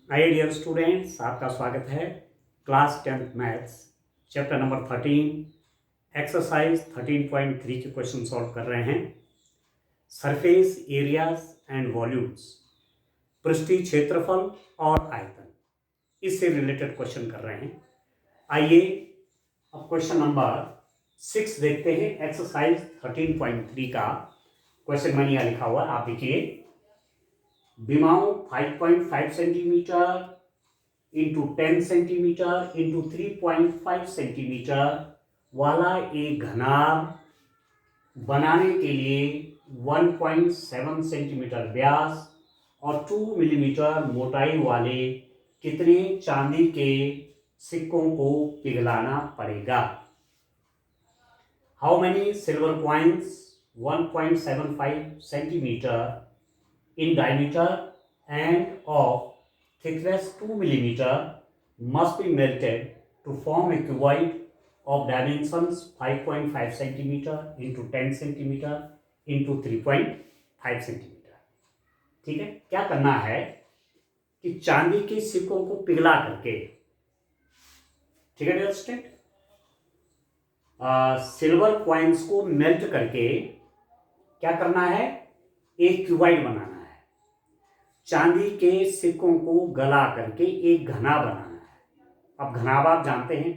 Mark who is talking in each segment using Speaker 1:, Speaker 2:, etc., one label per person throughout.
Speaker 1: Hi dear students, आपका स्वागत है। Class 10th maths chapter number 13 exercise 13.3 के क्वेश्चन सॉल्व कर रहे हैं। सरफेस एरियाज एंड वॉल्यूम्स, पृष्ठीय क्षेत्रफल और आयतन, इससे रिलेटेड क्वेश्चन कर रहे हैं। आइए अब क्वेश्चन नंबर 6 देखते हैं। एक्सरसाइज 13.3 का क्वेश्चन मैंने यहाँ लिखा हुआ, आप देखिए। विमाओं 5.5 centimetre into 10 centimetre into 3.5 centimetre वाला एक घनाभ बनाने के लिए 1.7 सेंटीमीटर व्यास और 2 मिलीमीटर मोटाई वाले कितने चांदी के सिक्कों को पिघलाना पड़ेगा? How many silver coins 1.75 centimetre in diameter and of thickness 2 millimeter must be melted to form a cuboid of dimensions 5.5 centimeter into 10 centimeter into 3.5 centimeter। ठीक है, क्या करना है कि चांदी के सिक्कों को पिघला करके, ठीक है डियर स्टूडेंट, सिल्वर कॉइन्स को मेल्ट करके क्या करना है? एक क्यूबाइड बनाना है। चांदी के सिक्कों को गला करके एक घना बनाना है। अब घनाभ आप जानते हैं,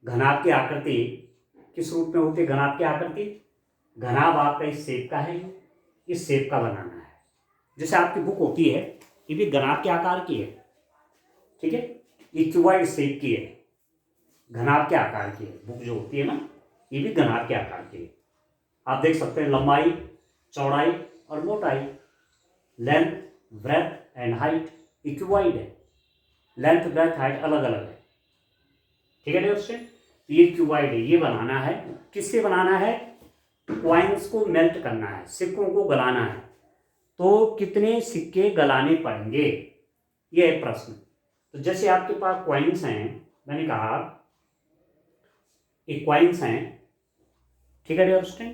Speaker 1: घनाभ की आकृति किस रूप में होती है? घनाभ की आकृति, घनाभ आपका इस शेप का है, इस शेप का बनाना है। जैसे आपकी बुक होती है, ये भी घनाभ के आकार की है, ठीक है, ये क्यूबॉइड शेप की है, घनाभ के आकार की है। बुक जो होती है ना, ये भी घनाभ के आकार की है। आप देख सकते हैं लंबाई, चौड़ाई और मोटाई, लेंथ, ब्रेथ एंड हाइट इक्विवाइड है। लेंथ, ब्रेथ, हाइट अलग अलग है, ठीक है दोस्तों। ये क्यूबाइड है, ये बनाना है। किससे बनाना है? कॉइन्स को मेल्ट करना है, सिक्कों को गलाना है। तो कितने सिक्के गलाने पड़ेंगे, ये है प्रश्न। तो जैसे आपके पास कॉइन्स हैं, मैंने कहा ये कॉइन्स हैं, ठीक है दोस्तों।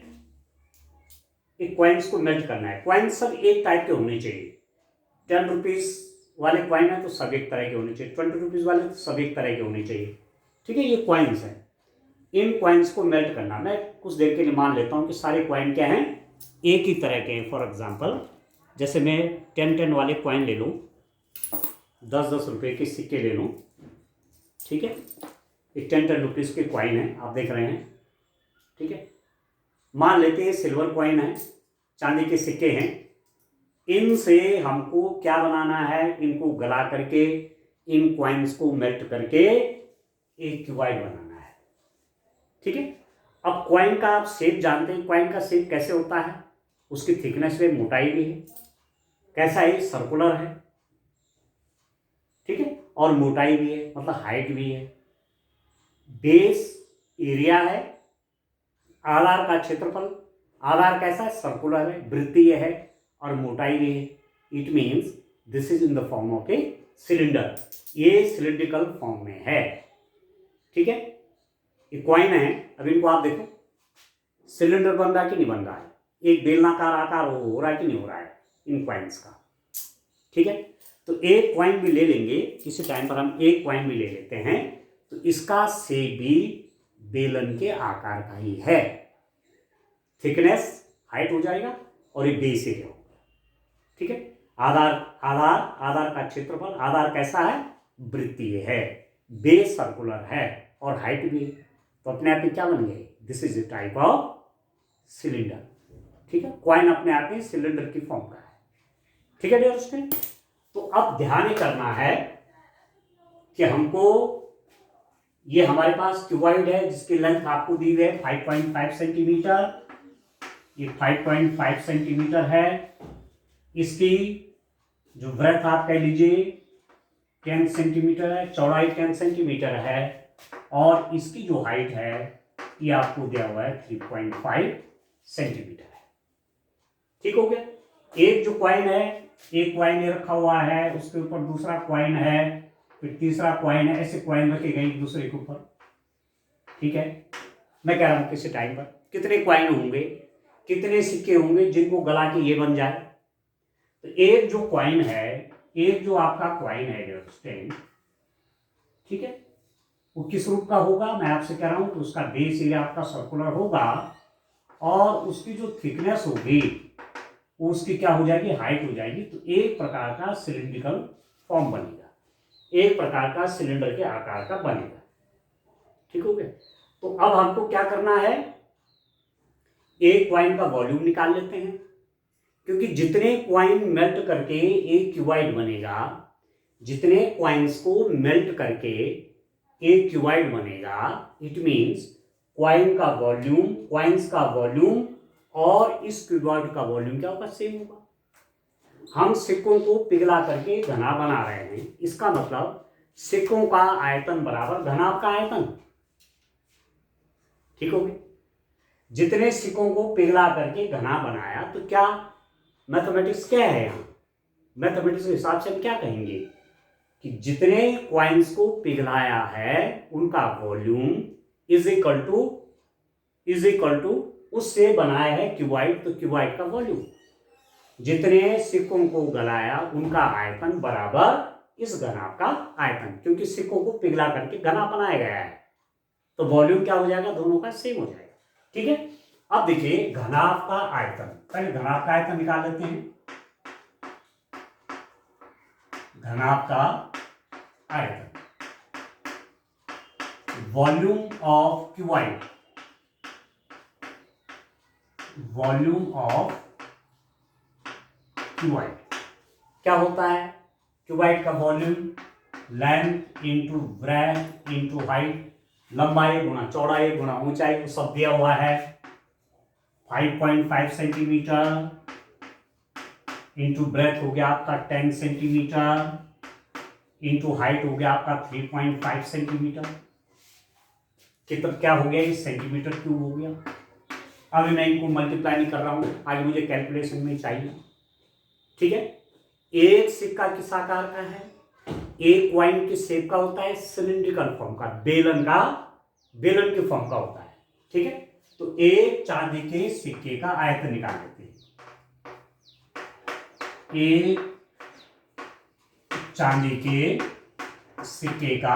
Speaker 1: एक कॉइन्स को मेल्ट करना है। कॉइन्स सब एक टाइप के होने चाहिए। 10 रुपीज़ वाले कॉइन है तो सब एक तरह के होने चाहिए, 20 रुपीज़ वाले तो सब एक तरह के होने चाहिए, ठीक है। ये कॉइन्स हैं, इन कॉइन्स को मेल्ट करना। मैं कुछ देर के लिए मान लेता हूँ कि सारे कॉइन क्या हैं? एक ही तरह के हैं। फॉर एग्जाम्पल, जैसे मैं 10 वाले कॉइन ले लूँ, 10 रुपये के सिक्के ले लूँ, ठीक है। एक 10 रुपीज़ के कॉइन है, आप देख रहे हैं, ठीक है। मान लेते हैं सिल्वर कॉइन है, चांदी के सिक्के हैं। इनसे हमको क्या बनाना है? इनको गला करके, इन कॉइन्स को मेल्ट करके एक क्यूबाइड बनाना है, ठीक है। अब कॉइन का आप शेप जानते हैं, कॉइन का शेप कैसे होता है? उसकी थिकनेस में मोटाई भी है, कैसा है? सर्कुलर है, ठीक है, और मोटाई भी है, मतलब हाइट भी है। बेस एरिया है, आधार का क्षेत्रफल, आधार कैसा है? सर्कुलर है, वृत्तीय है और मोटाई भी है। It means this is in the form of a cylinder, ये सिलिंड्रिकल फॉर्म में है, ठीक है। ये कॉइन है, अब इनको आप देखो, सिलेंडर बन रहा है कि नहीं बन रहा है? एक बेलनाकार आकार हो रहा है कि नहीं हो रहा है इन कॉइन्स का, ठीक है। तो एक कॉइन भी ले लेंगे, किसी टाइम पर हम एक कॉइन भी ले लेते हैं, तो इसका शेप भी बेलन के आकार का ही है। थिकनेस, हाइट हो जाएगा और ये बेस एरिया होगा, ठीक है। आधार, आधार, आधार का क्षेत्रफल, आधार कैसा है? वृत्तीय है, बेस सर्कुलर है और हाइट भी। तो अपने आप में क्या बन गए? This is a type of cylinder, ठीक है। कॉइन अपने आप में सिलेंडर की फॉर्म का है, ठीक है डियर स्टूडेंट। तो अब ध्यान करना है कि हमको, ये हमारे पास क्यूबॉइड है जिसकी लेंथ आपको दी हुई है 5.5 सेंटीमीटर, ये 5.5 सेंटीमीटर है। इसकी जो ब्रेथ आप कह लीजिए 10 सेंटीमीटर है, चौड़ाई 10 सेंटीमीटर है, और इसकी जो हाइट है ये आपको दिया हुआ है 3.5 सेंटीमीटर है, ठीक हो गया। एक जो कॉइन है, एक कॉइन ये रखा हुआ है, उसके ऊपर दूसरा कॉइन है, फिर तीसरा कॉइन है, ऐसे कॉइन रखे गए एक दूसरे के ऊपर, ठीक है। मैं कह रहा हूं किसी टाइम पर कितने कॉइन होंगे, कितने सिक्के होंगे जिनको गला के ये बन जाए? तो एक जो कॉइन है एक जो आपका क्वाइन है डियर स्टूडेंट, ठीक है, वो किस रूप का होगा, मैं आपसे कह रहा हूं तो उसका बेस एरिया आपका सर्कुलर होगा और उसकी जो थिकनेस होगी वो उसकी क्या हो जाएगी, हाइट हो जाएगी। तो एक प्रकार का सिलिंड्रिकल फॉर्म बनेगा, एक प्रकार का सिलेंडर के आकार का बनेगा। ठीक हो गया। तो अब हमको क्या करना है, एक क्वाइन का वॉल्यूम निकाल लेते हैं, क्योंकि जितने क्वाइन मेल्ट करके एक क्यूबाइड बनेगा, जितने क्वाइंस को मेल्ट करके एक क्यूबाइड बनेगा, इट मींस क्वाइन का वॉल्यूम, क्वाइंस का वॉल्यूम और इस क्यूबाइड का वॉल्यूम क्या होगा, सेम होगा। हम सिक्कों को पिघला करके घना बना रहे हैं, इसका मतलब सिक्कों का आयतन बराबर घनाभ का आयतन। ठीक हो गया। जितने सिक्कों को पिघला करके घना बनाया, तो क्या मैथमेटिक्स क्या है यहां, मैथमेटिक्स के हिसाब से हम क्या कहेंगे कि जितने क्वाइंस को पिघलाया है उनका वॉल्यूम इज इक्वल टू उससे बनाया है क्यूबाइड, तो क्यूबाइड का वॉल्यूम। जितने सिक्कों को गलाया उनका आयतन बराबर इस घनाभ का आयतन, क्योंकि सिक्कों को पिघला करके घना बनाया गया है, तो वॉल्यूम क्या हो जाएगा, दोनों का सेम हो जाएगा। ठीक है। अब देखिए घनाभ का आयतन, पहले घनाभ का आयतन निकाल लेते हैं। घनाभ का आयतन, volume of cuboid, volume of cuboid क्या होता है, क्यूबाइड का volume length into breadth into height, लंबाई गुणा चौड़ाई गुणा ऊंचाई, तो सब दिया हुआ है। 5.5 सेंटीमीटर इंटू ब्रेथ हो गया आपका 10 सेंटीमीटर इंटू हाइट हो गया आपका 3.5 सेंटीमीटर, कितना क्या हो गया, ये सेंटीमीटर क्यूब हो गया। अभी मैं इनको मल्टीप्लाई नहीं कर रहा हूं, आगे मुझे कैलकुलेशन में चाहिए। ठीक है। एक सिक्का किस आकार का है, एक क्वाइन किस शेप का होता है, सिलिंड्रिकल फॉर्म का, बेलन के फॉर्म का होता है। ठीक है। तो एक चांदी के सिक्के का आयतन निकाल लेते हैं। एक चांदी के सिक्के का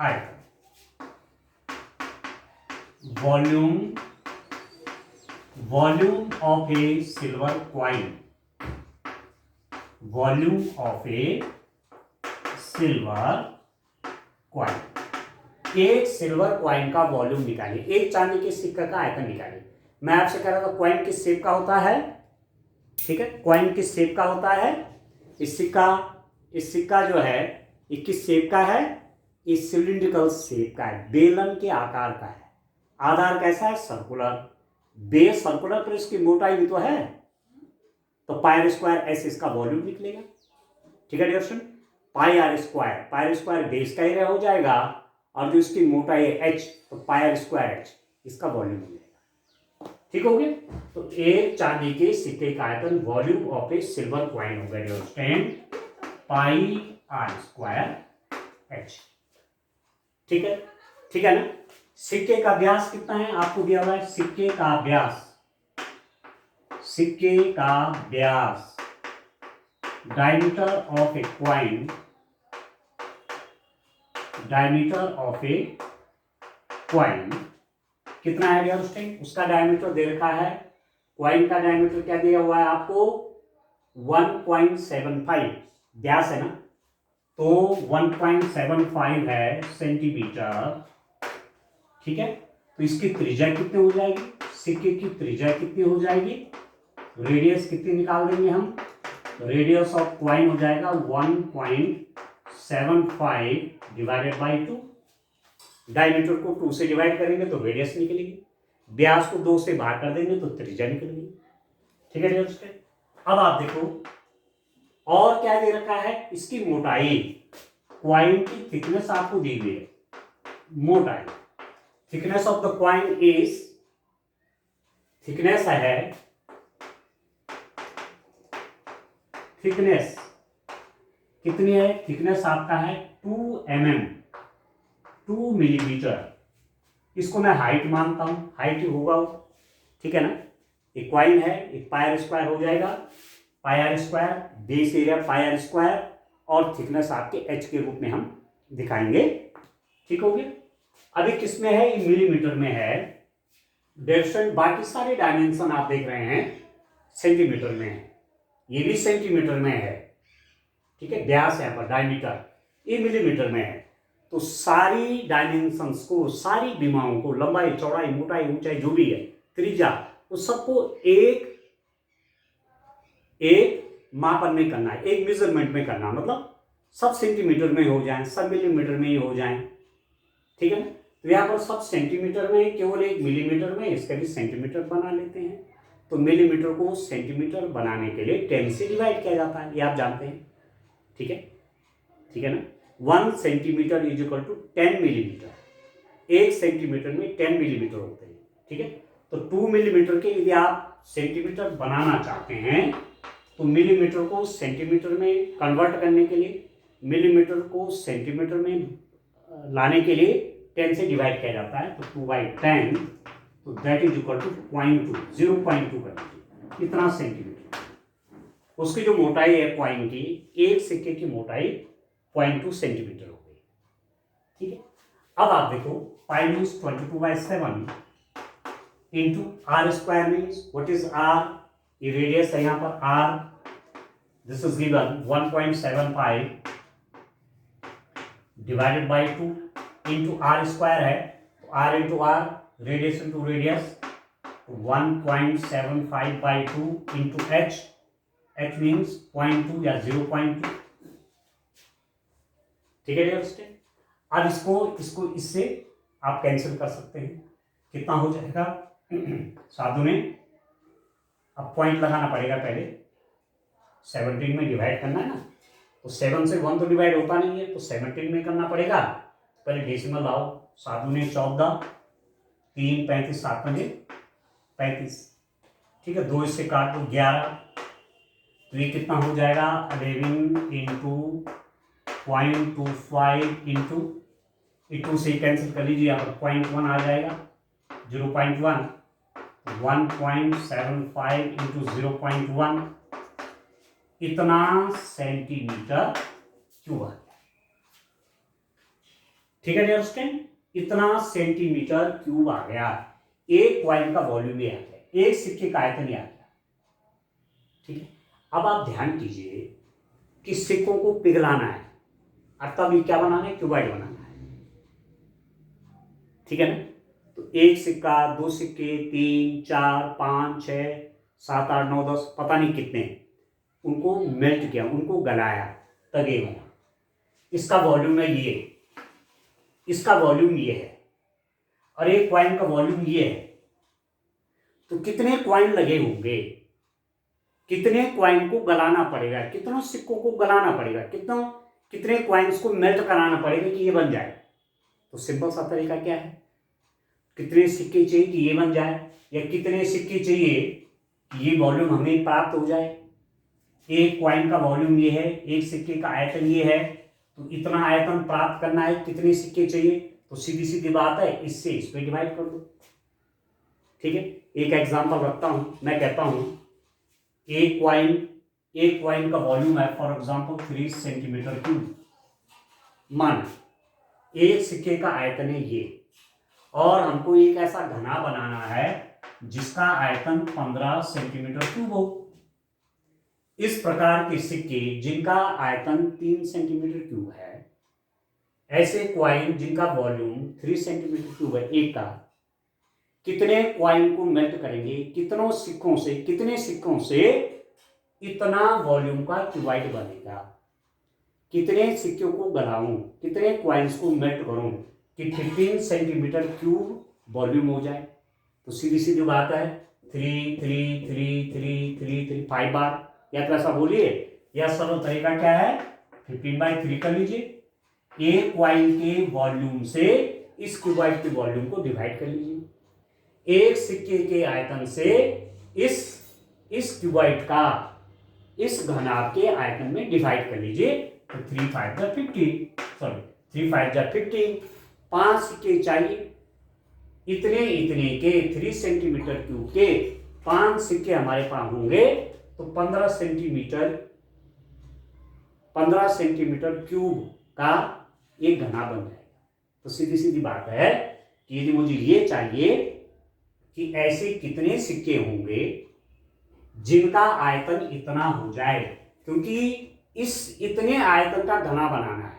Speaker 1: आयतन, volume of a silver coin, volume of a silver coin, एक सिल्वर क्वाइन का वॉल्यूम निकालिए, एक चांदी के सिक्के का आयतन निकालिए। मैं आपसे कह रहा था क्वाइन किस शेप का होता है, ठीक है, क्वाइन किस शेप का होता है, इस सिक्का जो है ये किस शेप का है, इस सिलिंड्रिकल शेप का है, बेलन के आकार का है। आधार कैसा है, सर्कुलर, बेस सर्कुलर, पर इसकी मोटाई भी तो है, तो पाई स्क्वायर एस इसका वॉल्यूम निकलेगा। ठीक है dear student, pi are square base का एरिया हो जाएगा, और जो इसकी मोटाई है एच, तो पाई आर स्क्वायर एच इसका वॉल्यूम हो जाएगा। ठीक हो गया। तो एक चांदी के सिक्के का आयतन volume of a silver coin हो गया dear student, pi are square h. ठीक है ना। सिक्के का व्यास कितना है आपको दिया हुआ है, सिक्के का व्यास डायमीटर ऑफ ए क्वाइन, कितना है डियर स्टूडेंट, उसका डायमीटर दे रखा है। क्वाइन का डायमीटर क्या दिया हुआ है आपको, 1.75 व्यास है ना, तो 1.75 है सेंटीमीटर। ठीक है। तो इसकी त्रिज्या कितनी हो जाएगी, सिक्के की त्रिज्या कितनी हो जाएगी, रेडियस कितनी निकाल देंगे हम, रेडियस ऑफ क्वाइन हो जाएगा 1.75 डिवाइडेड बाई 2, डायमीटर को 2 से डिवाइड करेंगे तो रेडियस निकलेगी, व्यास को 2 से बाहर कर देंगे तो त्रिज्या निकलेगी। ठीक है डियर स्टूडेंट। अब आप देखो और क्या दे रखा है, इसकी मोटाई, क्वाइन की थिकनेस आपको दी हुई है, मोटाई, thickness of the coin is, thickness कितनी है, थिकनेस आपका है 2 mm, 2 मिलीमीटर। इसको मैं हाइट मानता हूं, हाइट ही होगा वो। ठीक है ना, एक क्वाइन है, एक पाई स्क्वायर हो जाएगा, pi are square, base area pi are square, और थिकनेस आपके एच के रूप में हम दिखाएंगे। ठीक हो गया। अभी किस में है, ये मिलीमीटर में है डायरेक्शन, बाकी सारे डायमेंशन आप देख रहे हैं सेंटीमीटर में है, ये भी सेंटीमीटर में है। ठीक है, व्यास यहाँ पर डायमीटर, ये मिलीमीटर में है। तो सारी डायमेंशंस को, सारी विमाओं को, लंबाई चौड़ाई मोटाई ऊंचाई जो भी है, त्रिज्या, उस सबको एक मापन में करना है, एक मेजरमेंट में करना, मतलब सब सेंटीमीटर में हो जाए, सब मिलीमीटर में ही हो जाए। ठीक है ना। तो यहाँ पर सब सेंटीमीटर में, केवल एक मिलीमीटर में, इसका भी सेंटीमीटर बना लेते हैं। तो मिलीमीटर को सेंटीमीटर बनाने के लिए 10 से डिवाइड किया जाता है, ये आप जानते हैं। ठीक है, ठीक है ना। 1 centimetre is equal to 10 millimetre, 1 centimetre में 10 मिलीमीटर होते हैं। ठीक है, तो 2 मिलीमीटर के यदि आप सेंटीमीटर बनाना चाहते हैं तो मिलीमीटर को सेंटीमीटर में कन्वर्ट करने के लिए, मिलीमीटर को सेंटीमीटर में लाने के लिए 10 से डिवाइड किया जाता है। तो 2/10, तो दैट इज इक्वल टू 0.2 कर दीजिए, इतना सेंटीमीटर। उसकी जो मोटाई है कॉइन की, एक सिक्के की मोटाई 0.2 सेंटीमीटर हो गई। ठीक है, अब आप देखो, pi means 22/7 into r square means what is r, ये रेडियस है यहाँ पर r, this is given 1.75 divided by 2 into r square है, तो r into r, radius into radius, 1.75/2 into h, h means 0.2 या 0.2। ठीक है डियर स्टूडेंट। अब इसको इससे आप कैंसिल कर सकते हैं, कितना हो जाएगा साधु ने, अब पॉइंट लगाना पड़ेगा, पहले 17 में डिवाइड करना है ना, तो 7 से 1 तो डिवाइड होता नहीं है, तो 17 में करना पड़ेगा। पहले डेसिमल लाओ, साधु ने 14, 3, 35, 7 पंजे 35। ठीक है, 2 इससे काट दो 11, तो ये कितना हो जाएगा 11 इंटू 0.25 इंटू 2 से कैंसिल कर लीजिए, यहाँ पर 0.1 आ जाएगा, 0.1, 1.75 इंटू 0.1, इतना सेंटीमीटर क्यूब आ गया। ठीक है डियर स्टूडेंट, इतना सेंटीमीटर क्यूब आ गया। एक कॉइन का वॉल्यूम ही आ गया, एक सिक्के का आयतन ही आ गया। ठीक है, अब आप ध्यान कीजिए कि सिक्कों को पिघलाना है, और तब ये क्या बनाना है, क्यूबाइड बनाना है। ठीक है ना। तो एक सिक्का, 2 सिक्के, 3, 4, 5, 6, 7, 8, 9, 10, पता नहीं कितने, उनको मेल्ट किया, उनको गलाया, तब ये बना। इसका वॉल्यूम है ये, इसका वॉल्यूम ये है, और एक कॉइन का वॉल्यूम ये है। तो कितने कॉइन लगे होंगे, कितने कॉइन को गलाना पड़ेगा, कितनों सिक्कों को गलाना पड़ेगा, कितने कॉइन्स को मेल्ट कराना पड़ेगा कि ये बन जाए। तो सिंपल सा तरीका क्या है, कितने सिक्के चाहिए कि ये बन जाए, या कितने सिक्के चाहिए कि ये वॉल्यूम हमें प्राप्त हो जाए। एक कॉइन का वॉल्यूम ये है, एक सिक्के का आयतन ये है, तो इतना आयतन प्राप्त करना है, कितने सिक्के चाहिए, तो सीधी सीधी बात है, इससे इस पे डिवाइड कर दो। ठीक है, एक एग्जांपल रखता हूं, मैं कहता हूं एक कॉइन का वॉल्यूम है फॉर एग्जांपल 3 सेंटीमीटर क्यूब, मान एक सिक्के का आयतन है ये, और हमको एक ऐसा घना बनाना है जिसका आयतन 15 सेंटीमीटर क्यूब हो। इस प्रकार के सिक्के जिनका आयतन 3 सेंटीमीटर क्यूब है, ऐसे क्वाइन जिनका वॉल्यूम 3 सेंटीमीटर क्यूब है एक का, कितने क्वाइन को मेल्ट करेंगे, कितने सिक्कों से इतना वॉल्यूम का क्यूबाइड बनेगा। कितने सिक्कों को गलाऊं, कितने क्वाइंस को मेल्ट करूं कि 15 सेंटीमीटर क्यूब वॉल्यूम हो जाए। तो सीधी सीधी बात है, 3 3 3 3 3 3 5 बार, या तो ऐसा बोलिए, या सरल तरीका क्या है, 15/3 कर लीजिए। एक क्वाइन के वॉल्यूम से इस क्यूबाइड के वॉल्यूम को डिवाइड कर लीजिए। एक सिक्के के आयतन से इस क्यूबाइड का इस घनाभ के आयतन में डिवाइड कर लीजिए। तो 3 5 जा 50, 5 सिक्के चाहिए, इतने के 3 सेंटीमीटर क्यूब के 5 सिक्के हमारे पास होंगे, तो 15 सेंटीमीटर क्यूब का एक घना बन जाएगा। तो सीधी सीधी बात है कि यदि मुझे ये चाहिए कि ऐसे कितने सिक्के होंगे जिनका आयतन इतना हो जाए, क्योंकि इस इतने आयतन का घना बनाना है,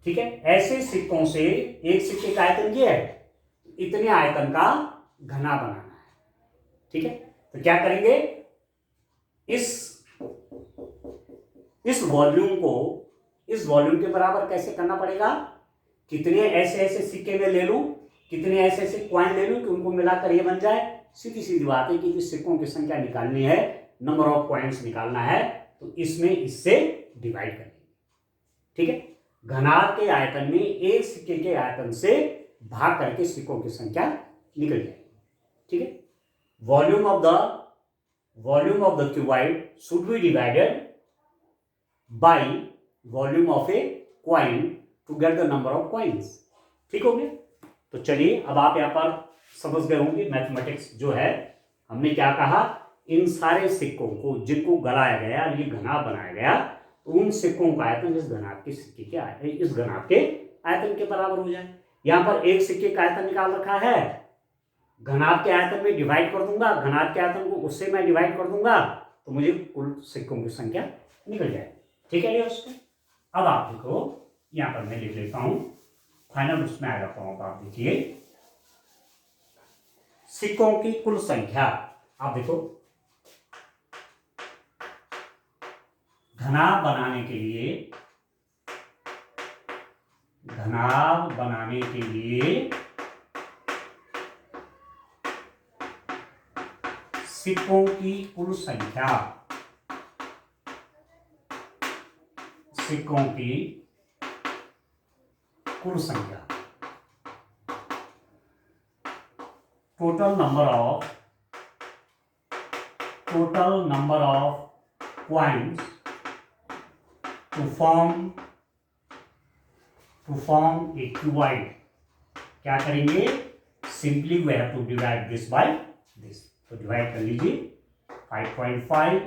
Speaker 1: ठीक है। ऐसे सिक्कों से एक सिक्के का आयतन ये है, इतने आयतन का घना बनाना है, ठीक है। तो क्या करेंगे, इस वॉल्यूम के बराबर कैसे करना पड़ेगा, कितने ऐसे ऐसे सिक्के में ले लूं, कितने ऐसे ऐसे कॉइन ले लूं कि उनको मिलाकर ये बन जाए। सीधी सीधी बात है कि जिस सिक्कों की संख्या निकालनी है, नंबर ऑफ कॉइन्स निकालना है, तो इसमें इससे डिवाइड करेंगे, ठीक है। घनाभ के आयतन में एक सिक्के के आयतन से भाग करके सिक्कों की संख्या निकल जाएगी, ठीक है। Volume of the cuboid should be divided by volume of a coin to get the number of coins, ठीक हो गया। तो चलिए अब आप यहां पर समझ गए होंगे मैथमेटिक्स जो है, हमने क्या कहा, इन सारे सिक्कों को जिनको गलाया गया, ये घनाभ बनाया गया, तो उन सिक्कों का आयतन इस घनाभ के सिक्के के आयतन, इस घनाभ के आयतन के बराबर हो जाए। यहां पर एक सिक्के का आयतन निकाल रखा है, घनाभ के आयतन में डिवाइड कर दूंगा, घनाभ के आयतन को उससे मैं डिवाइड कर दूंगा, तो मुझे कुल सिक्कों की संख्या निकल जाएगी, ठीक है। अब आप देखो, यहां पर मैं लिख लेता हूं, फाइनल उसमें आ जाता हूं। आप देखिए सिक्कों की कुल संख्या, आप देखो घनाभ बनाने के लिए सिक्कों की कुल संख्या, total number of coins to form a cuboid, क्या करेंगे, simply we have to divide this by this. तो डिवाइड कर लीजिए, 5.5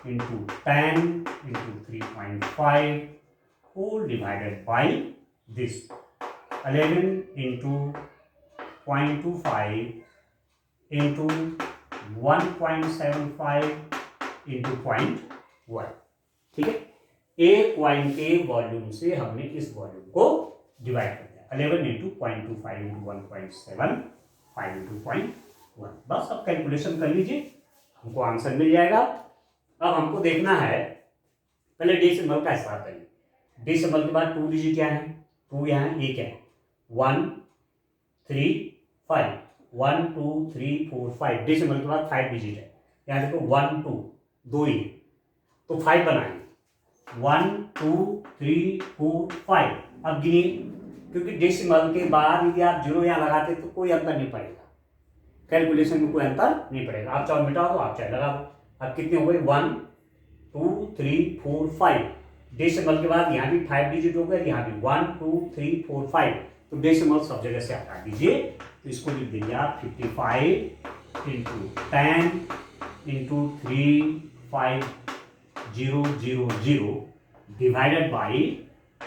Speaker 1: into 10 into 3.5 whole divided by this, 11 into 0.25 into 1.75 into 0.1, ठीक है। एक कॉइन के वॉल्यूम से हमने इस वॉल्यूम को डिवाइड कर दिया, 11 into 0.25 into 1.75 into 0.1। बस अब कैलकुलेशन कर लीजिए, हमको आंसर मिल जाएगा। अब हमको देखना है, पहले डेसिमल का हिसाब करें। डेसिमल के बाद 2 डिजिट क्या है, 2 यहाँ है, ये क्या है, 1 3 5, 1 2 3 4 5, डेसिमल के बाद 5 डिजिट है। यहाँ देखो 1 2 2 ही, तो 5 बनाएंगे, 1 2 3 4 5। अब गिनिए, क्योंकि डेसिमल के बाद यदि आप 0 यहाँ लगाते तो कोई अंतर नहीं पड़ेगा, कैलकुलेशन में कोई अंतर नहीं पड़ेगा। आप चाहे मिटा दो, आप चाहे लगा दो। अब कितने हो गए, 1 2 3 4 5, डेसिमल के बाद यहाँ भी 5 डिजिट हो गए, यहाँ भी 1 2 3 4 5, तो डेसिमल सब जगह से हटा दीजिए। तो इसको लिख देंगे आप 55 into 10 into 3 5 0 0 0 divided by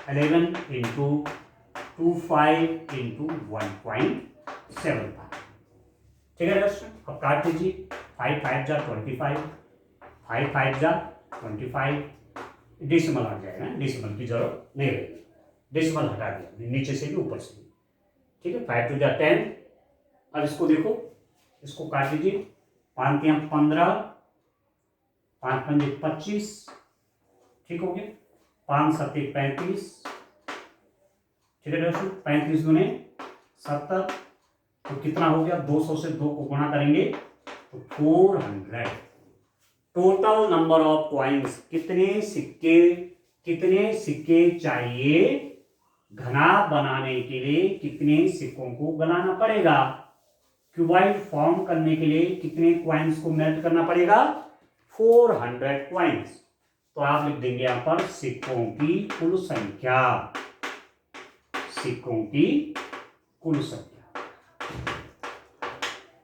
Speaker 1: 11 into 25 into 1.75, ठीक है दोस्तों। अब काट दीजिए, 5 5 जा 25, 5 5 जा 25, डेसिमल हट जाएगा, डेसिमल की जरूरत नहीं रहेगी, डेसिमल हटा दिया नीचे से भी ऊपर से भी, ठीक है। 5 2 जा 10। अब इसको देखो, इसको काट लीजिए, 5 3 15, 5 5 25, ठीक हो गया, 5 7 35, ठीक है दोस्तों। 35 दूने 70, तो कितना हो गया, 200 से 2 को गुणा करेंगे तो 400। टोटल नंबर ऑफ कॉइन्स, कितने सिक्के चाहिए घनाभ बनाने के लिए, कितने सिक्कों को गलाना पड़ेगा, क्यूबॉइड फॉर्म करने के लिए कितने कॉइन्स को मेल्ट करना पड़ेगा, 400 कॉइन्स। तो आप लिख देंगे यहां पर सिक्कों की कुल संख्या,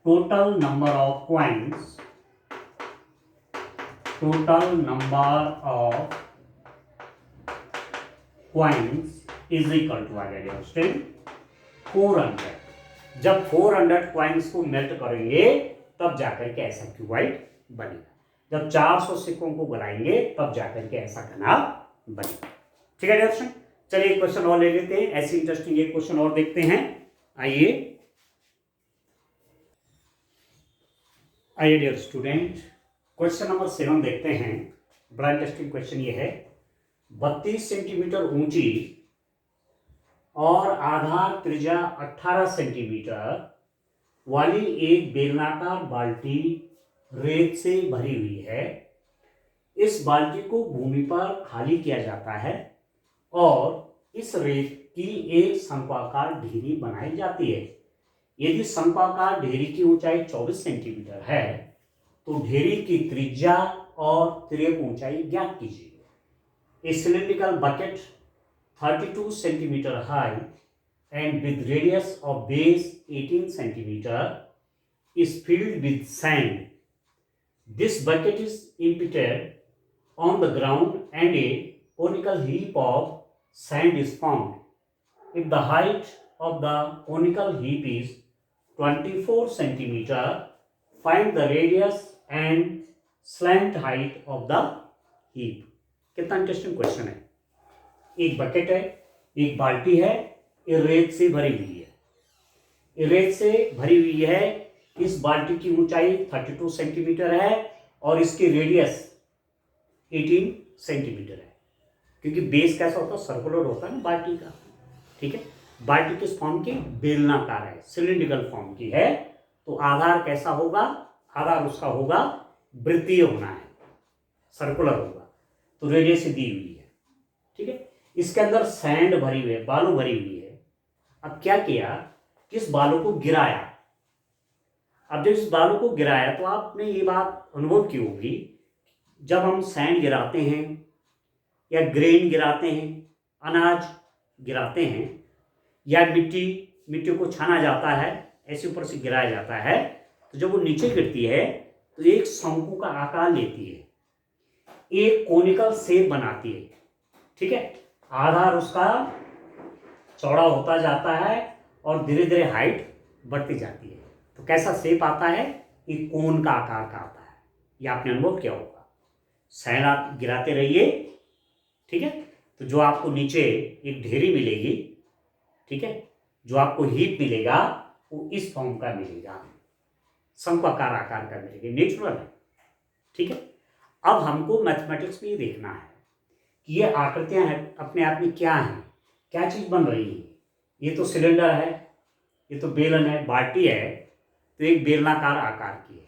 Speaker 1: total number of coins total number of coins is equal to आ जाएगा स्टूडेंट 400। जब 400 कॉइन्स को मेल्ट करेंगे तब जाकर के ऐसा क्यूबाइड बनेगा। जब 400 सिक्कों को गलाएंगे तब जाकर के ऐसा घना बनेगा। ठीक है डियर, चलिए एक क्वेश्चन और ले लेते हैं। ऐसे इंटरेस्टिंग एक क्वेश्चन और देखते हैं। आइए डियर स्टूडेंट, क्वेश्चन नंबर 7 देखते हैं। बड़ा इंटरेस्टिंग क्वेश्चन ये है। 32 सेंटीमीटर ऊंची और आधार त्रिज्या 18 सेंटीमीटर वाली एक बेलनाकार बाल्टी रेत से भरी हुई है। इस बाल्टी को भूमि पर खाली किया जाता है और इस रेत की एक शंक्वाकार ढेरी बनाई जाती है। यदि शंक्वाकार ढेरी की ऊंचाई 24 सेंटीमीटर है तो ढेरी की त्रिज्या और तिर्यक ऊंचाई ज्ञात कीजिए। ए cylindrical bucket 32 centimeter high and with radius of base 18 centimeter is filled with sand. This bucket is emptied on the ground and a conical heap of sand is found. If the height of the conical heap is 24 centimeter, find the radius and slant height of the heap. कितना interesting question है। एक bucket है, एक बाल्टी है, ये रेत से भरी हुई है। ये रेत से भरी हुई है। इस बाल्टी की ऊंचाई 32 सेंटीमीटर है और इसकी रेडियस 18 सेंटीमीटर है। क्योंकि बेस कैसा होता है, सर्कुलर होता है ना बाल्टी का। ठीक है, बाल्टी किस फॉर्म की, बेलनाकार है, सिलिंड्रिकल फॉर्म की है। तो आधार कैसा होगा, आधार उसका होगा वृत्तीय होना है, सर्कुलर होगा। तो रेडियस दी हुई है। ठीक है, इसके अंदर सैंड भरी हुई है, बालू भरी हुई है। अब क्या किया, किस बालू को गिराया। अब जब इस बालू को गिराया तो आपने ये बात अनुभव की होगी, जब हम सैंड गिराते हैं या ग्रेन गिराते हैं, अनाज गिराते हैं या मिट्टी को छाना जाता है, ऐसे ऊपर से गिराया जाता है, तो जब वो नीचे गिरती है तो एक शंकु का आकार लेती है, एक कोनिकल शेप बनाती है। ठीक है, आधार उसका चौड़ा होता जाता है और धीरे धीरे हाइट बढ़ती जाती है। तो कैसा शेप आता है, एक कोन का आकार का आता है। ये आपने अनुभव किया होगा। सैंड आप गिराते रहिए, ठीक है, तो जो आपको नीचे एक ढेरी मिलेगी, ठीक है, जो आपको हीप मिलेगा वो इस फॉर्म का मिलेगा, शंक्वाकार आकार का मिलेगा, नेचुरल है। ठीक है, अब हमको मैथमेटिक्स में ये देखना है कि ये आकृतियां हैं अपने आप में क्या हैं, क्या चीज़ बन रही है। ये तो सिलेंडर है, ये तो बेलन है, बाल्टी है, तो एक बेलनाकार आकार की है।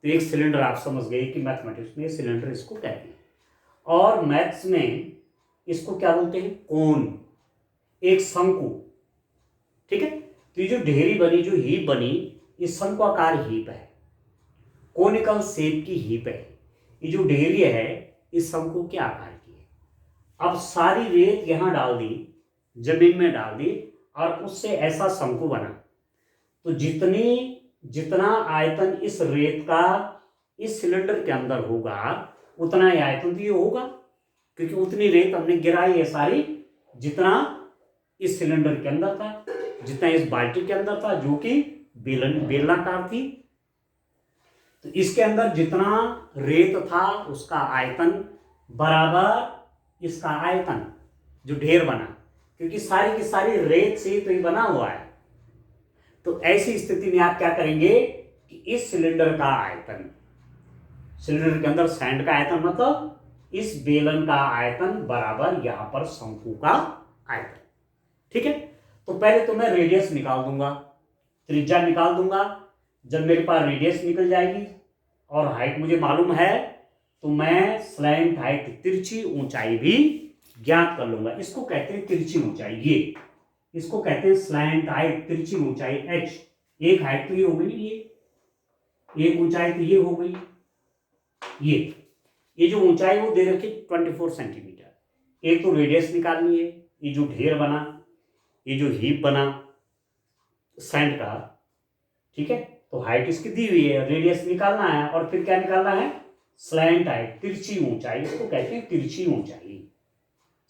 Speaker 1: तो एक सिलेंडर आप समझ गए कि मैथमेटिक्स में सिलेंडर इसको कहते हैं, और मैथ्स में इसको क्या बोलते हैं, कोन, एक शंकु। ठीक है, तो ये जो ढेरी बनी, जो हीप बनी, ये शंक्वाकार हीप है, कोनिकल शेप की हीप है। ये जो ढेरी है इस शंकु के आकार की है। अब सारी रेत यहां डाल दी, जमीन में डाल दी, और उससे ऐसा शंकु बना। तो जितना आयतन इस रेत का इस सिलेंडर के अंदर होगा, उतना ही आयतन तो ये होगा, क्योंकि उतनी रेत हमने गिराई है सारी, जितना इस सिलेंडर के अंदर था, जितना इस बाल्टी के अंदर था, जो कि बेलनाकार थी। तो इसके अंदर जितना रेत था उसका आयतन बराबर इसका आयतन, जो ढेर बना, क्योंकि सारी की सारी रेत से तो ये बना हुआ है। तो ऐसी स्थिति में आप क्या करेंगे कि इस सिलेंडर का आयतन, सिलेंडर के अंदर सैंड का आयतन मतलब इस बेलन का आयतन बराबर यहां पर शंकु का आयतन। ठीक है, तो पहले तो मैं रेडियस निकाल दूंगा, त्रिज्या निकाल दूंगा। जब मेरे पास रेडियस निकल जाएगी और हाइट मुझे मालूम है, तो मैं स्लैंट हाइट, तिरछी ऊंचाई भी ज्ञात कर लूंगा। इसको कहते हैं तिरछी ऊंचाई, ये इसको कहते हैं स्लैंट हाइट, तिरछी ऊंचाई h। एक हाइट तो ये हो गई, ये एक ऊंचाई तो ये हो गई, ये जो ऊंचाई वो दे रखी 24 सेंटीमीटर। एक तो रेडियस निकालनी है, ये जो ढेर बना, ये जो हीप बना सैंड का, ठीक है, तो हाइट इसकी दी हुई है, रेडियस निकालना है, और फिर क्या निकालना है, स्लैंट है, तिरछी ऊंचाई, इसको कहते हैं तिरछी ऊंचाई,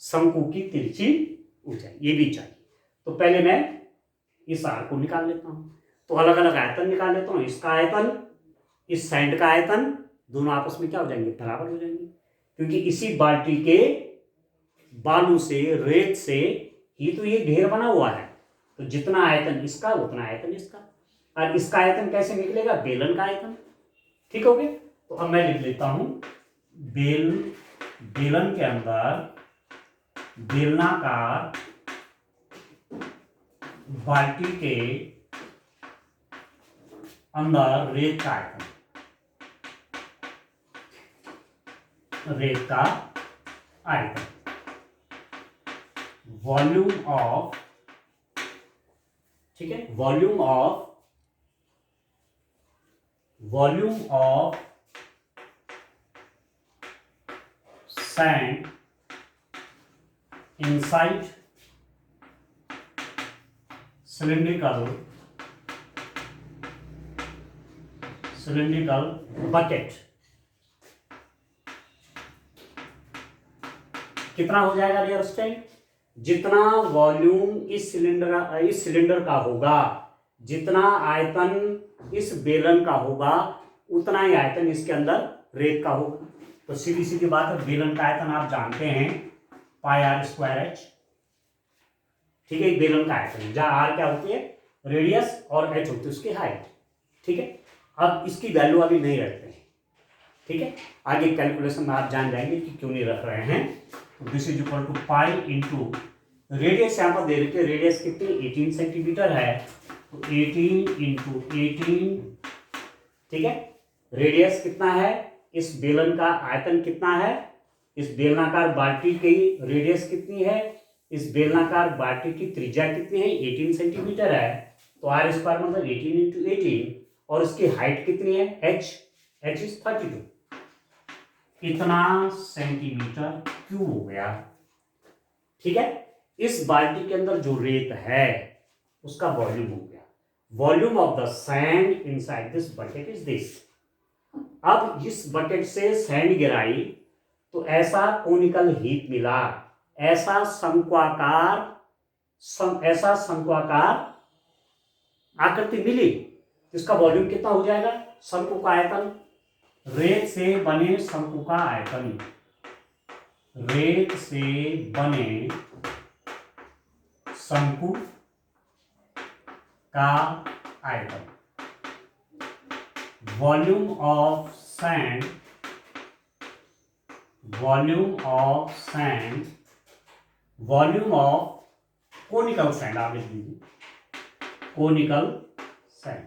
Speaker 1: शंकु की तिरछी ऊंचाई, ये भी चाहिए। तो पहले मैं इस आर को निकाल लेता हूं, तो अलग अलग आयतन निकाल लेता हूं। इसका आयतन, इस सैंड का आयतन, दोनों आपस में क्या हो जाएंगे, बराबर हो जाएंगे, क्योंकि इसी बाल्टी के बालू से, रेत से ही तो ये ढेर बना हुआ है। तो जितना आयतन इसका उतना आयतन इसका, और इसका आयतन कैसे निकलेगा, बेलन का आयतन। ठीक हो गया। तो अब मैं लिख लेता हूं बेलन के अंदर बेलनाकार बाल्टी के अंदर रेत का आयतन, रेत का आयतन, वॉल्यूम ऑफ, ठीक है, volume of sand inside cylindrical bucket कितना हो जाएगा डियर स्टूडेंट, जितना वॉल्यूम इस सिलेंडर का होगा, जितना आयतन इस बेलन का होगा, उतना ही आयतन इसके अंदर रेत का होगा। तो सीधी सीधी बात है, बेलन का आयतन आप जानते हैं पाई आर स्क्वायर एच, ठीक है, बेलन का आयतन है, जहां आर क्या होती है, रेडियस, और एच होती है उसकी हाइट। ठीक है, अब इसकी वैल्यू अभी नहीं रखते हैं, ठीक है, आगे कैलकुलेशन में आप जान जाएंगे कि क्यों नहीं रख रहे हैं। This is equal to pi into radius, यहाँ पर दे रखे हैं, रेडियस कितनी 18 सेंटीमीटर है, तो 18 इंटू 18, ठीक है, रेडियस कितना है, इस बेलन का आयतन कितना है, इस बेलनाकार बाल्टी की रेडियस कितनी है, इस बेलनाकार बाल्टी की त्रिज्या कितनी है, 18 सेंटीमीटर है, तो आर स्क्वायर मतलब 18 इंटू 18, और इसकी हाइट कितनी है, एच इज 32, इतना सेंटीमीटर क्यूब हो गया। ठीक है, इस बाल्टी के अंदर जो रेत है उसका वॉल्यूम हो गया, volume of the sand inside this bucket is this. अब इस बकेट से सैंड गिराई तो ऐसा कोनिकल हीप मिला, ऐसा शंक्वाकार आकृति मिली, इसका वॉल्यूम कितना हो जाएगा, शंकु का आयतन, रेत से बने शंकु का आयतन, रेत से बने शंकु का आयतन, volume of sand, volume of conical sand, आप लिख लीजिए कोनिकल सैंड।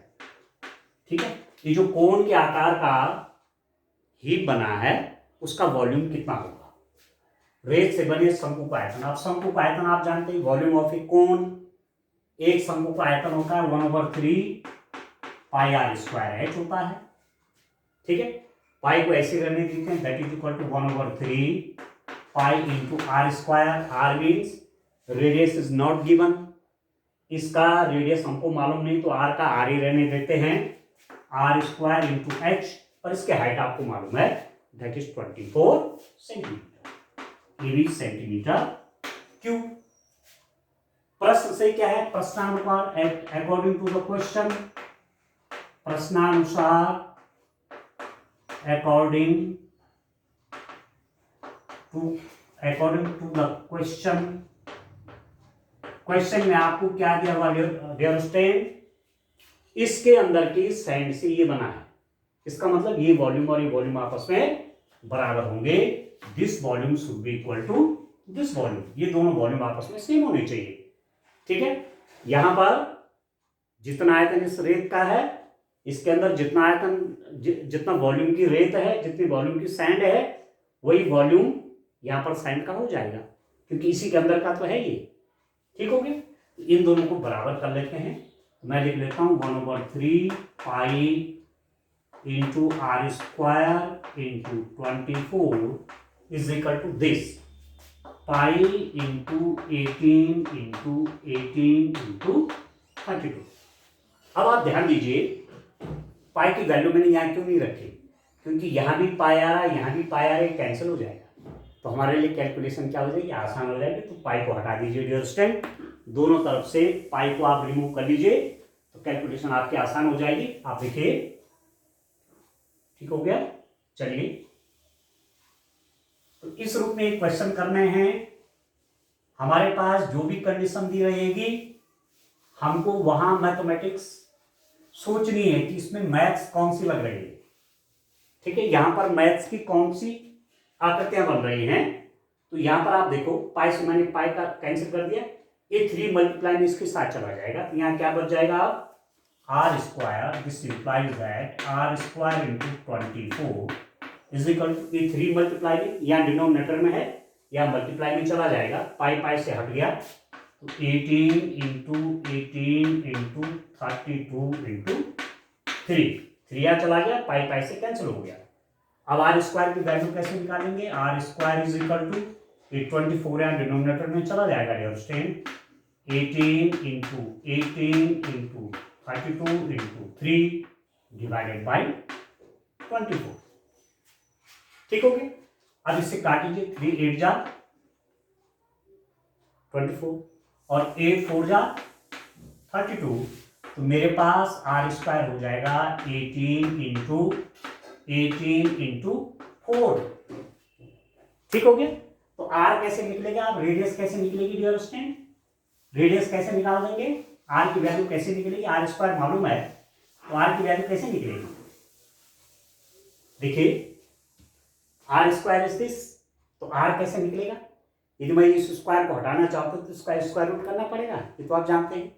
Speaker 1: ठीक है, ये जो कोन के आकार का हीप बना है उसका वॉल्यूम कितना होगा, रेत से बने शंकु का आयतन। अब शंकु का आयतन आप जानते हैं, वॉल्यूम ऑफ ए कोन, एक शंकु का आयतन होता है 1/3 पाई आर स्क्वायर एच होता है। ठीक है, पाई को ऐसे करने देते हैं, that is equal to 1/3 pi into r square, r means radius is not given, इसका रेडियस हमको मालूम नहीं तो आर का आर ही रहने देते हैं, आर स्क्वायर इंटू एच, और इसके हाइट आपको मालूम है दैट इज 24 सेंटीमीटर, ये भी सेंटीमीटर क्यूब। प्रश्न से क्या है, प्रश्नानुसार अकॉर्डिंग टू द क्वेश्चन, प्रश्नानुसार according to the question, question में आपको क्या दिया हुआ डियर स्टूडेंट, इसके अंदर की सैंड से ये बना है, इसका मतलब ये वॉल्यूम और ये वॉल्यूम आपस में बराबर होंगे, this volume should be equal to this volume, ये दोनों वॉल्यूम आपस में सेम होने चाहिए। ठीक है, यहां पर जितना आयतन इस रेत का है, इसके अंदर जितना आयतन, जितना वॉल्यूम की रेत है, जितनी वॉल्यूम की सैंड है, वही वॉल्यूम यहां पर सैंड का हो जाएगा, क्योंकि इसी के अंदर का तो है ये। ठीक हो गया, इन दोनों को बराबर कर लेते हैं, मैं लिख लेता हूं 1/3 pi into r square into 24 is equal to this, pi into 18 into 18 into 32। अब आप ध्यान दीजिए, पाई की वैल्यू मैंने यहां क्यों नहीं रखी, क्योंकि यहाँ भी पाई आ रहा है, यहाँ भी पाई आ रहा है, कैंसिल हो जाएगा। तो हमारे लिए कैलकुलेशन क्या हो जाएगी, आसान हो जाएगी। तो पाई को हटा दीजिए डियर स्टूडेंट, दोनों तरफ से पाई को आप रिमूव कर लीजिए, तो कैलकुलेशन आपकी आसान हो जाएगी। आप देखिए, ठीक हो गया। चलिए, तो इस रूप में एक क्वेश्चन करने हैं। हमारे पास जो भी कंडीशन दी रहेगी, हमको वहां मैथमेटिक्स सोचनी है कि इसमें मैथ्स कौन सी लग रही है। ठीक है, यहां पर मैथ्स की कौन सी आकृतियां बन रही हैं। तो यहां पर आप देखो, पाई से मैंने पाई का कैंसिल कर दिया, ये 3 मल्टीप्लाई इसके साथ चला जाएगा, तो यहां क्या बच जाएगा, आप r square, this implies that r square into 24 is equal to, ये 3 मल्टीप्लाई में यहाँ डिनोमिनेटर में है, या मल्टीप्लाई में चला जाएगा, पाई पाई से हट गया, तो 18 इंटू 18 इंटू 32 इंटू 3 यहाँ चला गया, पाई पाई से कैंसिल हो गया। अब आर स्क्वायर की वैल्यू कैसे निकालेंगे, r square is equal to 24 यहाँ डिनोमिनेटर में चला जाएगा dear student, 18 into 18 into 32 into 3 divided by 24। ठीक हो गया। अब इससे काट लीजिए, 3 8 जा 24 और 8 4 जा 32, तो मेरे पास आर स्क्वायर हो जाएगा 18 इंटू 18 इंटू 4। ठीक हो गया। तो आर कैसे निकलेगा, आप रेडियस कैसे निकलेगी डियर स्टूडेंट, रेडियस कैसे निकाल देंगे, आर की वैल्यू कैसे निकलेगी, आर स्क्वायर मालूम है, तो आर की वैल्यू कैसे निकलेगी। देखिए, आर स्क्वायर इज दिस, तो आर कैसे निकलेगा, यदि मैं इस स्क्वायर को हटाना चाहता हूं तो इसका स्क्वायर रूट करना पड़ेगा, ये तो आप जानते हैं।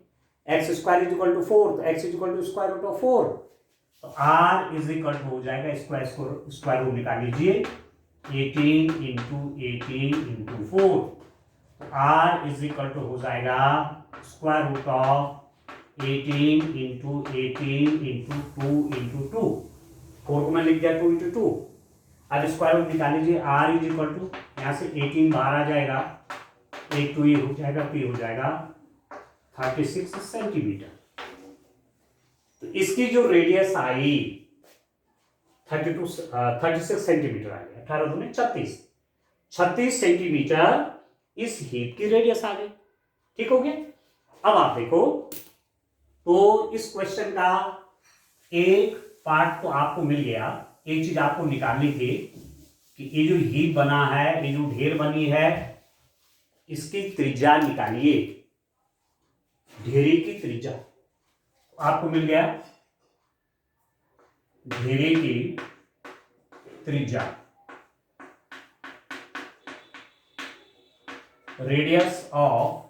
Speaker 1: X square is equal to 4, तो x is equal to square root of 4, तो आर इज इक्वल टू हो जाएगा, स्क्वायर रूट निकाल लीजिए, 18 इंटू 18 इंटू 4, तो आर इज इक्वल टू हो जाएगा square root of 18 into 18 into 2 into 2, 4 को मैं लिख दिया 2 इंटू 2। अब स्क्वायर रूट निकाल लीजिए, आर इज इक्वल टू, यहाँ से 18 बाहर आ जाएगा, 1 2 ये हो जाएगा, तो ये हो जाएगा 36 सेंटीमीटर। तो इसकी जो रेडियस आई 36 सेंटीमीटर आ गया, 18 दूनी 36 सेंटीमीटर इस हीप की रेडियस आ गई। ठीक हो गया। अब आप देखो, तो इस क्वेश्चन का एक पार्ट तो आपको मिल गया, एक चीज आपको निकालनी थी कि ये जो हीप बना है, ये जो ढेर बनी है, इसकी त्रिज्या निकालिए, ढेरे की त्रिज्या। आपको मिल गया ढेरे की त्रिज्या, रेडियस ऑफ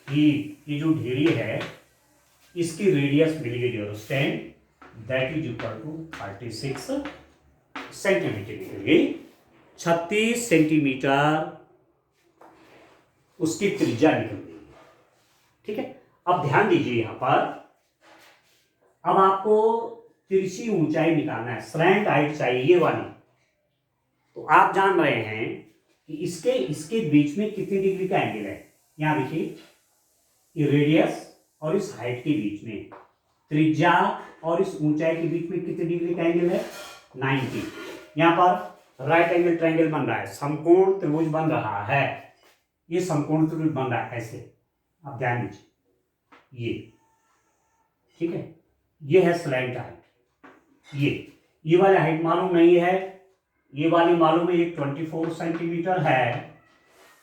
Speaker 1: हीप, ये जो ढेरी है इसकी रेडियस मिल गई dear student, that is equal to 36 centimetre निकल गई। 36 सेंटीमीटर उसकी त्रिज्या निकल गई। ठीक है। अब ध्यान दीजिए, यहां पर अब आपको तिरछी ऊंचाई निकालना है, स्लैंट हाइट चाहिए ये वाली। तो आप जान रहे हैं कि इसके बीच में कितनी डिग्री का एंगल है। यहां देखिए, ये रेडियस और इस हाइट के बीच में, त्रिज्या और इस ऊंचाई के बीच में कितनी डिग्री का एंगल है, 90। यहां पर राइट एंगल ट्रायंगल बन रहा है, समकोण त्रिभुज बन रहा है, ये समकोण त्रिभुज बन रहा है ऐसे, आप ध्यान दीजिए ये। ठीक है, ये है स्लैंट हाइट, ये वाली हाइट मालूम नहीं है, ये वाली मालूम है, ये 24 सेंटीमीटर है,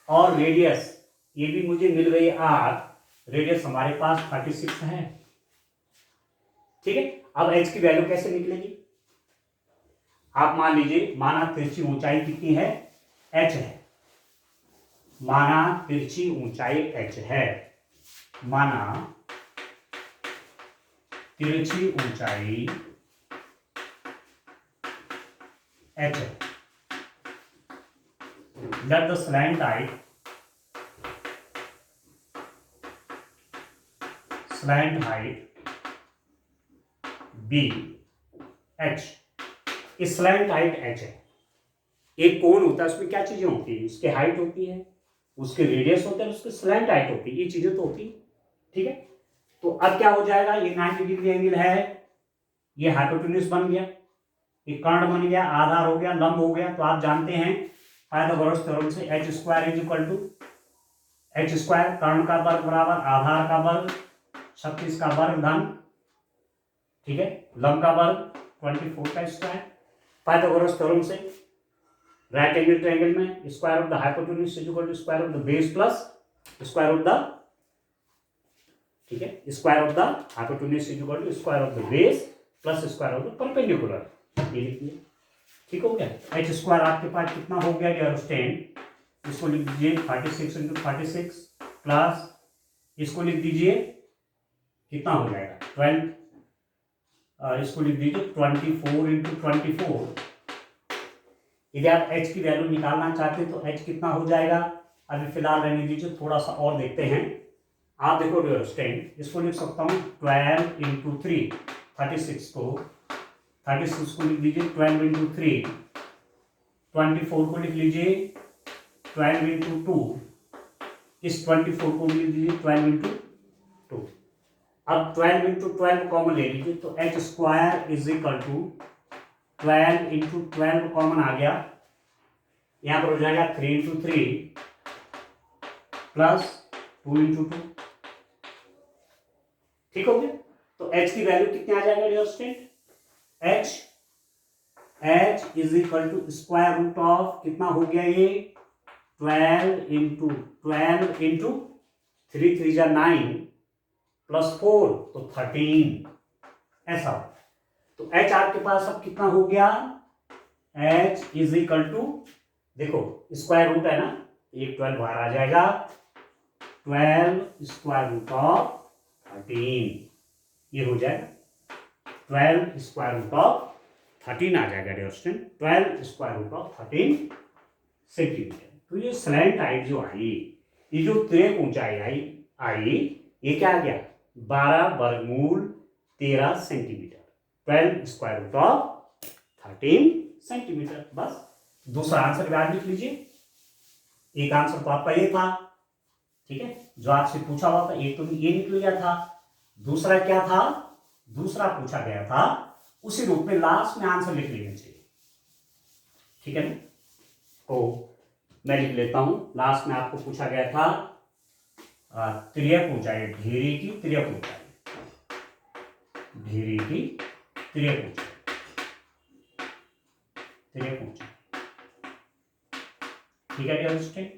Speaker 1: और रेडियस ये भी मुझे मिल गई आर, रेडियस हमारे पास 36 है। ठीक है। अब एच की वैल्यू कैसे निकलेगी, आप मान लीजिए, माना तिरछी ऊंचाई कितनी है, एच है, माना तिरछी ऊंचाई एच है, माना तिरछी ऊंचाई एच है, let the slant height be h। इस स्लैंट हाइट h है, एक कोण होता है, उसमें क्या चीजें होती है, उसकी हाइट होती है, उसके रेडियस होता है, उसकी स्लैंट हाइट होती है, ये चीजें तो होती है। ठीक है। तो अब क्या हो जाएगा, ये 90 डिग्री एंगल है, ये हाइपोटेन्यूज बन गया, ये कर्ण बन गया, आधार हो गया, लंब हो गया। तो आप जानते हैं पाइथागोरस थ्योरम से h square is equal to h square, कर्ण का वर्ग बराबर आधार का वर्ग 36 का वर्ग धन, ठीक है, लंब का वर्ग 24 का स्क्वायर। पाइथागोरस थ्योरम से राइट एंगल ट्रायंगल में square of the hypotenuse is equal to square of the base plus square of the, ठीक है, square of the hypotenuse is equal to square of the base plus square of the perpendicular, ये लिखिए, ठीक हो गया। H square आपके पास कितना हो गया डियर स्टूडेंट, इसको लिख दीजिए 46 इंटू 46 प्लस इसको लिख दीजिए कितना हो जाएगा 12, इसको लिख दीजिए 24 इंटू 24। यदि आप h की वैल्यू निकालना चाहते हैं तो h कितना हो जाएगा, अभी फिलहाल रहने दीजिए, थोड़ा सा और देखते हैं। आप देखो डियर स्टूडेंट, इसको लिख सकता हूँ 12 इंटू 3, 36 को लिख लीजिए 12 इंटू 3, 24 को लिख लीजिए 12 इंटू 2, इस 24 को लिख लीजिए 12 इंटू 2। अब 12 इंटू 12 कॉमन ले लीजिए, तो H square is equal to 12 into 12 common आ गया, यहां पर हो जाएगा 3 इंटू 3 प्लस 2 इंटू 2, ठीक हो गया। तो h की वैल्यू कितनी आ जाएगा dear student, h is equal to square root of कितना हो गया ये 12 इंटू 3 3 जा 9 प्लस 4 तो 13, ऐसा। तो h आपके पास अब कितना हो गया, h इज इक्वल टू, देखो स्क्वायर रूट है ना, एक 12 बाहर आ जाएगा, 12 स्क्वायर रूट ऑफ 13, ये हो जाएगा 12 स्क्वायर रूट ऑफ 13 आ जाएगा dear student, 12 square root of 13 centimetre. तो ये स्लैंट हाइट जो आई, ये जो तिर्यक ऊंचाई आई, ये क्या आ गया 12 वर्गमूल 13 centimetre, 12 square root of 13 centimetre. बस दूसरा आंसर याद लिख लीजिए, एक आंसर तो आपका ये था, ठीक है, जो आपसे पूछा हुआ था, एक तो ये निकल गया था, दूसरा क्या था, दूसरा पूछा गया था उसी रूप में लास्ट में आंसर लिख लेना चाहिए, ठीक है ना। तो मैं लिख लेता हूं, लास्ट में आपको पूछा गया था तिर्यक ऊंचाई, ढेरी की तिर्यक ऊंचाई, ढेरी की तिर्यक ऊंचाई, तिर्यक ऊंचाई, ठीक है dear student.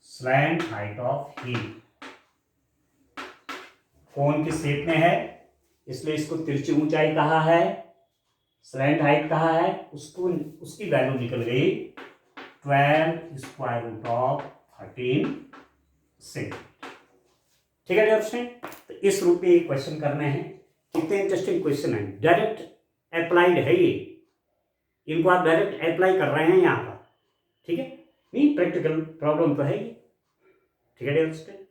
Speaker 1: Slant height of heel cone के शेप में है, इसलिए इसको तिरछी ऊंचाई कहा है, स्लैंट हाइट कहा है, उसको उसकी वैल्यू निकल गई 12 स्क्वायर रूट ऑफ 13 सेंटीमीटर, ठीक है डियर स्टूडेंट। तो इस रूप में एक क्वेश्चन करने हैं, कितने इंटरेस्टिंग क्वेश्चन है, डायरेक्ट अप्लाइड है ये, इनको आप डायरेक्ट अप्लाई कर रहे हैं यहाँ पर, ठीक है, नहीं प्रैक्टिकल प्रॉब्लम तो है ये, ठीक है डियर स्टूडेंट,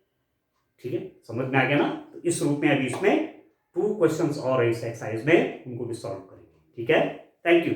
Speaker 1: ठीक है, समझ में आ गया ना। तो इस रूप में अभी इसमें 2 क्वेश्चंस और इस एक्सरसाइज में उनको भी सॉल्व करेंगे, ठीक है। Thank you.